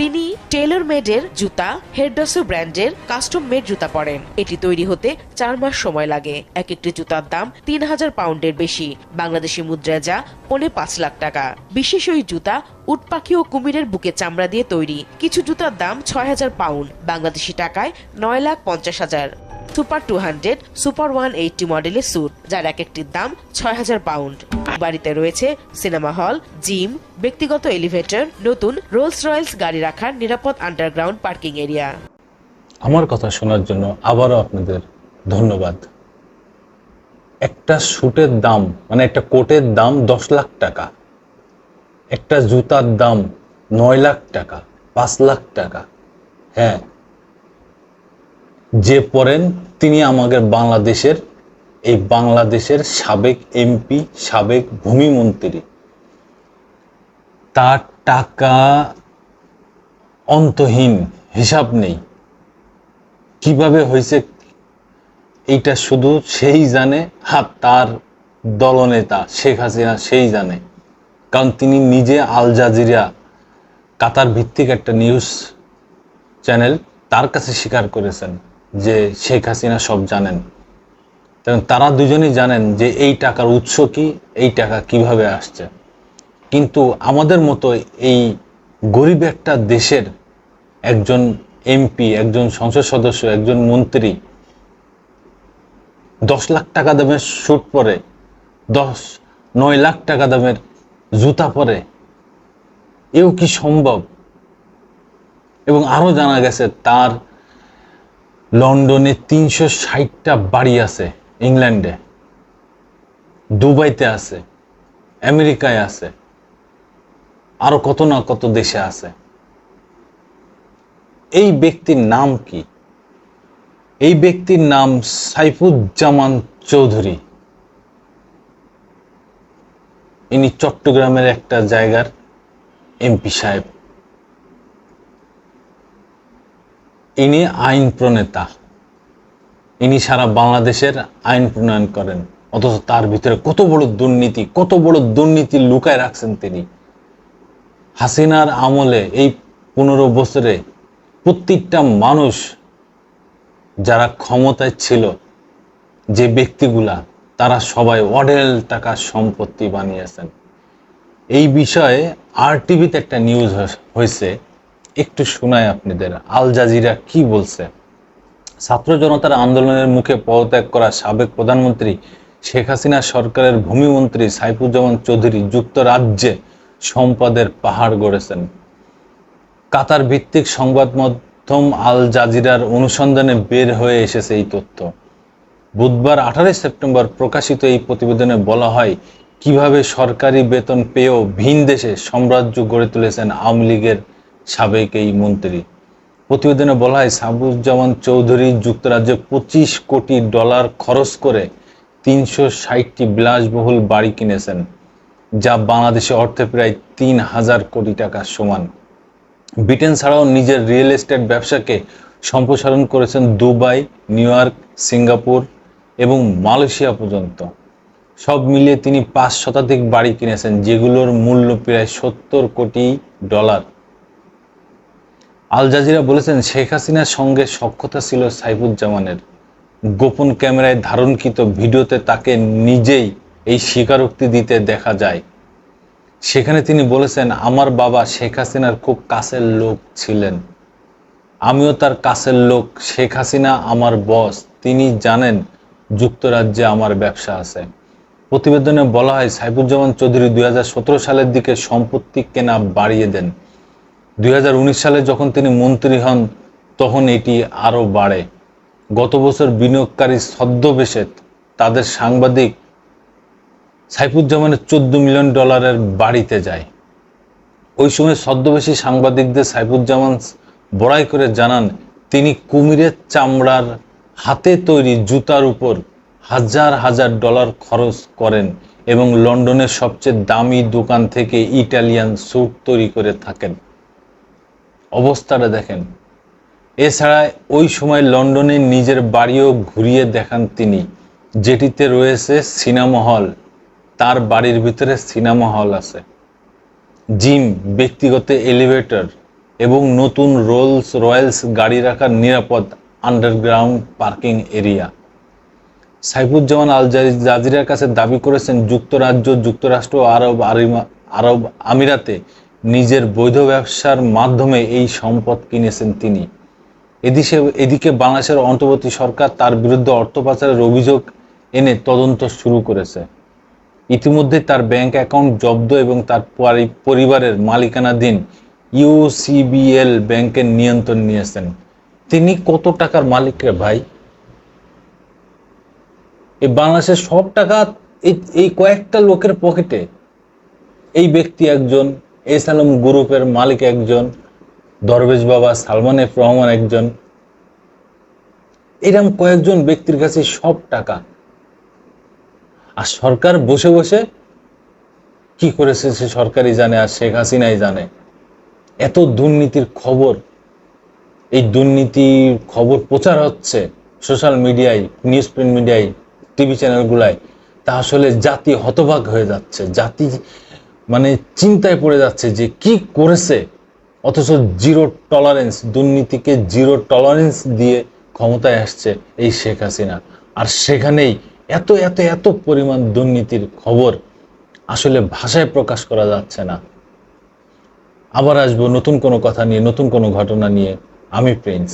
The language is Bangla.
তিনি টেইলর মেডের জুতা, হেরডসো ব্র্যান্ডের কাস্টম মেড জুতা পরেন। এটি তৈরি হতে 4 মাস সময় লাগে। এক একটি জুতার দাম 3000 পাউন্ডের বেশি, বাংলাদেশি মুদ্রায় যা 5.5 লাখ টাকা। বিশেষ ওই জুতা উট পাখি ও কুমিরের বুকে চামড়া দিয়ে তৈরি। কিছু জুতার দাম 6000 পাউন্ড, বাংলাদেশি টাকায় 9,50,000। সুপার 200, সুপার 180 মডেলের স্যুট, যার এক একটির দাম 6000 পাউন্ড। বাড়িতে রয়েছে সিনেমা হল, জিম, ব্যক্তিগত এলিভেটর, নতুন রোলস রয়েলস গাড়ি রাখার নিরাপদ আন্ডারগ্রাউন্ড পার্কিং এরিয়া। আমার কথা শোনার জন্য আবারও আপনাদের ধন্যবাদ। একটা স্যুটের দাম মানে একটা কোটের দাম 10 লাখ টাকা, একটা জুতার দাম 9 লাখ টাকা, 5 লাখ টাকা। হ্যাঁ, যে পড়েন তিনি আমাদের বাংলাদেশের সাবেক এমপি, সাবেক ভূমিমন্ত্রী। তার টাকা অন্তহীন, হিসাব নেই। কিভাবে হয়েছে এইটা শুধু সেই জানে, তার দলনেতা শেখ হাসিনা সেই জানে। কারণ তিনি নিজে আল জাজিরা, কাতার ভিত্তিক একটা নিউজ চ্যানেল, তার কাছে স্বীকার করেছেন যে শেখ হাসিনা সব জানেন। তারা দুজনেই জানেন যে এই টাকার উৎস কি, এই টাকা কিভাবে আসছে। কিন্তু আমাদের মতো এই গরিব একটা দেশের একজন এমপি, একজন সংসদ সদস্য, একজন মন্ত্রী 10 লাখ টাকা দামের স্যুট পরে, 9 লাখ টাকা দামের জুতা পরে, এও কি সম্ভব? এবং আরো জানা গেছে তার লন্ডনে 360টা বাড়ি আছে, ইংল্যান্ডে, দুবাইতে আছে, আমেরিকায় আছে, আরো কত না কত দেশে আছে। এই ব্যক্তির নাম কি? এই ব্যক্তির নাম সাইফুজ্জামান চৌধুরী। ইনি চট্টগ্রামের একটা জায়গার এমপি সাহেব। ইনি আইন প্রণেতা, ইনি সারা বাংলাদেশের আইন প্রণয়ন করেন। অথচ তার ভিতরে কত বড় দুর্নীতি লুকায় রাখছেন তিনি। হাসিনার আমলে এই 15 বছরে প্রত্যেকটা মানুষ যারা ক্ষমতায় ছিল, যে ব্যক্তিগুলা, তারা সবাই অঢেল টাকার সম্পত্তি বানিয়েছেন। এই বিষয়ে আরটিভিতে একটা নিউজ হয়েছে, একটু শোনায় আপনাদের। আল জাজিরা কি বলছে। ছাত্র জনতার আন্দোলনের মুখে পদত্যাগ করা সাবেক প্রধানমন্ত্রী শেখ হাসিনা সরকারের ভূমিমন্ত্রী সাইফুজ্জামান চৌধুরী যুক্তরাজ্যে সম্পদের পাহাড় গড়েছেন। কাতার ভিত্তিক সংবাদ মাধ্যম আল জাজিরার অনুসন্ধানে বের হয়ে এসেছে এই তথ্য। বুধবার 18 সেপ্টেম্বর প্রকাশিত এই প্রতিবেদনে বলা হয় কিভাবে সরকারি বেতন পেয়েও ভিন দেশে সাম্রাজ্য গড়ে তুলেছেন আওয়ামী লীগের সাবেক এই মন্ত্রী। প্রতিবেদনে বলা হয় সাইফুজ্জামান চৌধুরী যুক্তরাজ্যে $25 কোটি খরচ করে 360টি বিলাসবহুল বাড়ি কিনেছেন, যা বাংলাদেশে অর্থে প্রায় 3000 কোটি টাকার সমান। ব্রিটেন ছাড়াও নিজের রিয়েল এস্টেট ব্যবসাকে সম্প্রসারণ করেছেন দুবাই, নিউ ইয়র্ক, সিঙ্গাপুর এবং মালয়েশিয়া পর্যন্ত। সব মিলিয়ে তিনি 5 শতাধিক বাড়ি কিনেছেন, যেগুলোর মূল্য প্রায় $70 কোটি। আল জাজিরা বলেছেন শেখ হাসিনার সঙ্গে সখ্যতা ছিল সাইফুজ্জামানের। গোপন ক্যামেরায় ধারণকৃত ভিডিওতে তাকে নিজেই এই স্বীকারোক্তি দিতে দেখা যায়। সেখানে তিনি বলেছেন, আমার বাবা শেখ হাসিনার খুব কাছের লোক ছিলেন, আমিও তার কাছের লোক। শেখ হাসিনা আমার বস, তিনি জানেন যুক্তরাজ্যে আমার ব্যবসা আছে। প্রতিবেদনে বলা হয় সাইফুজ্জামান চৌধুরী 2017 সালের দিকে সম্পত্তি কেনা বাড়িয়ে দেন। 2019 সালে যখন তিনি মন্ত্রী হন তখন এটি আরো বাড়ে। গত বছর বিনিয়োগকারী ছদ্মবেশে তাদের সাংবাদিক সাইফুজ্জামানের $14 মিলিয়ন বাড়িতে যায়। ওই সময় ছদ্মবেশী সাংবাদিকদের সাইফুজ্জামান বড়াই করে জানান তিনি কুমিরের চামড়ার হাতে তৈরি জুতার উপর হাজার হাজার ডলার খরচ করেন এবং লন্ডনের সবচেয়ে দামি দোকান থেকে ইটালিয়ান স্যুট তৈরি করে থাকেন। অবস্থাটা দেখেন। এছাড়া ওই সময় লন্ডনে নিজের বাড়িও ঘুরিয়ে দেখান তিনি, যেটিতে রয়েছে সিনেমা হল। তার বাড়ির ভিতরে সিনেমা হল আছে, জিম, ব্যক্তিগত এলিভেটর এবং নতুন রোলস রয়েলস গাড়ি রাখার নিরাপদ আন্ডারগ্রাউন্ড পার্কিং এরিয়া। সাইফুজ্জামান আল জাজিরার কাছে দাবি করেছেন যুক্তরাজ্য, যুক্তরাষ্ট্র ও আরব আমিরাতে নিজের বৈধ ব্যবসার মাধ্যমে এই সম্পদ কিনেছেন তিনি। এদিকে বাংলাদেশের অন্তর্বর্তী সরকার তার বিরুদ্ধে অর্থ পাচারের অভিযোগ এনে তদন্ত শুরু করেছে। ইতিমধ্যে তার ব্যাংক অ্যাকাউন্ট জব্দ এবং তার পরিবারের মালিকানাধীন ইউসিবিএল ব্যাংকের নিয়ন্ত্রণ নিয়েছেন। তিনি কত টাকার মালিক রে ভাই? এই বাংলাদেশের সব টাকা এই কয়েকটা লোকের পকেটে। এই ব্যক্তি একজন, এস আলম গ্রুপের মালিক একজন, দরবেশ বাবা সালমান এফ রহমান একজন, এরকম কয়েকজন ব্যক্তির কাছে সব টাকা। আর সরকার বসে বসে কি করেছে সে সরকারই জানে, আর শেখ হাসিনাই জানে। এত দুর্নীতির খবর, এই দুর্নীতির খবর প্রচার হচ্ছে সোশ্যাল মিডিয়ায়, নিউজ প্রিন্ট মিডিয়ায়, টিভি চ্যানেলগুলায়, তা আসলে জাতি হতবাক হয়ে যাচ্ছে। জাতি মানে চিন্তায় পড়ে যাচ্ছে যে কি করেছে, অথচ জিরো টলারেন্স, দুর্নীতিকে জিরো টলারেন্স দিয়ে ক্ষমতায় আসছে এই শেখ হাসিনা। আর সেখানেই এত এত এত পরিমাণ দুর্নীতির খবর আসলে ভাষায় প্রকাশ করা যাচ্ছে না। আবার আসবো নতুন কোনো কথা নিয়ে, নতুন কোনো ঘটনা নিয়ে। আমি প্রিন্স।